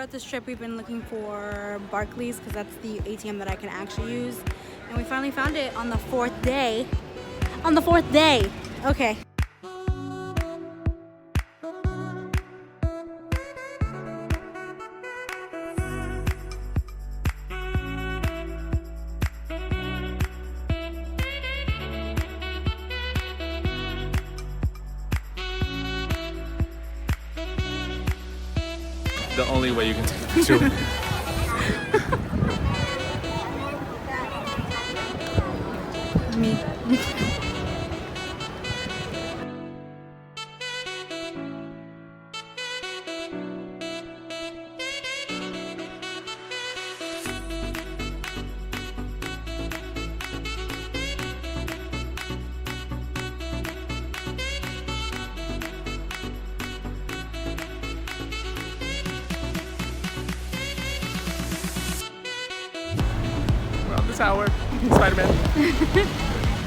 throughout this trip we've been looking for Barclays because that's the ATM that I can actually use. And we finally found it on the fourth day. On the fourth day! Okay. The only way you can take a picture. Me. The tower, Spider-Man.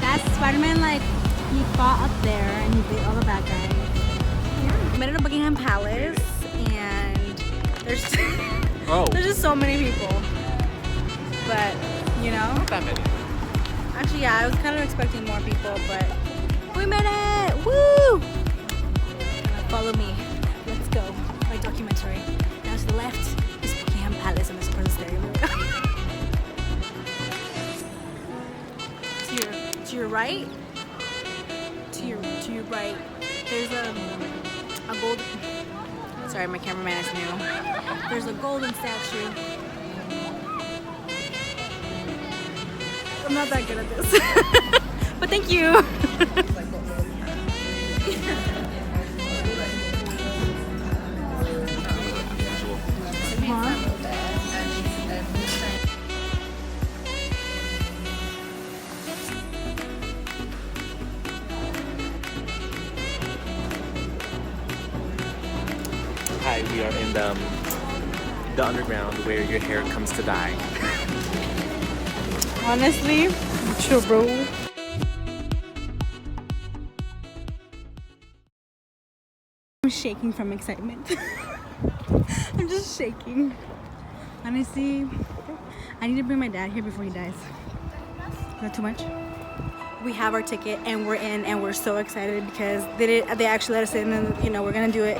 That's Spider-Man, like, he fought up there and he beat all the bad guys. Yeah. We made it to Buckingham Palace and there's there's just so many people. But, you know. Not that many. Actually, yeah, I was kind of expecting more people, but we made it! Woo! Follow me. Let's go. My documentary. Now to the left is Buckingham Palace and there's Princess Diary. To your right, to your right, there's a gold. Sorry, my cameraman is new. There's a golden statue. I'm not that good at this, but thank you. Hi, we are in the underground where your hair comes to die. Honestly, true, bro. I'm shaking from excitement. I'm just shaking. Honestly, I need to bring my dad here before he dies. Is that too much? We have our ticket and we're in and we're so excited because they actually let us in and, you know, we're gonna do it.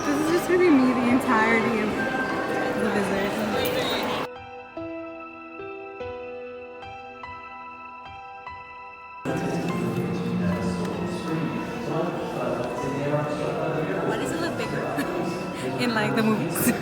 This is just gonna be me the entirety of the visit. Why does it look bigger in like the movies?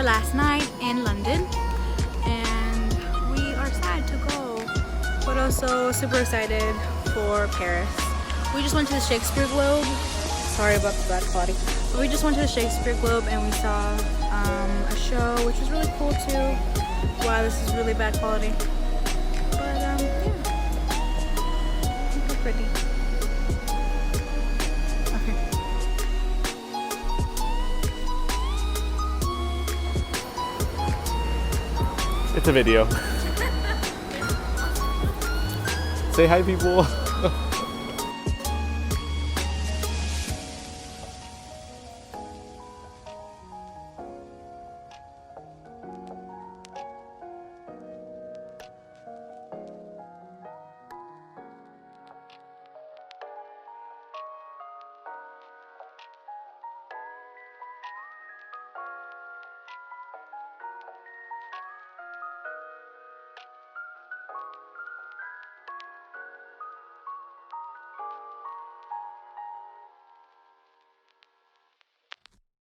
last night in London, and we are sad to go, but also super excited for Paris. We just went to the Shakespeare Globe. Sorry about the bad quality. But we just went to the Shakespeare Globe and we saw a show, which was really cool too. Wow, this is really bad quality. But yeah, super pretty. Okay. It's a video. Say hi, people.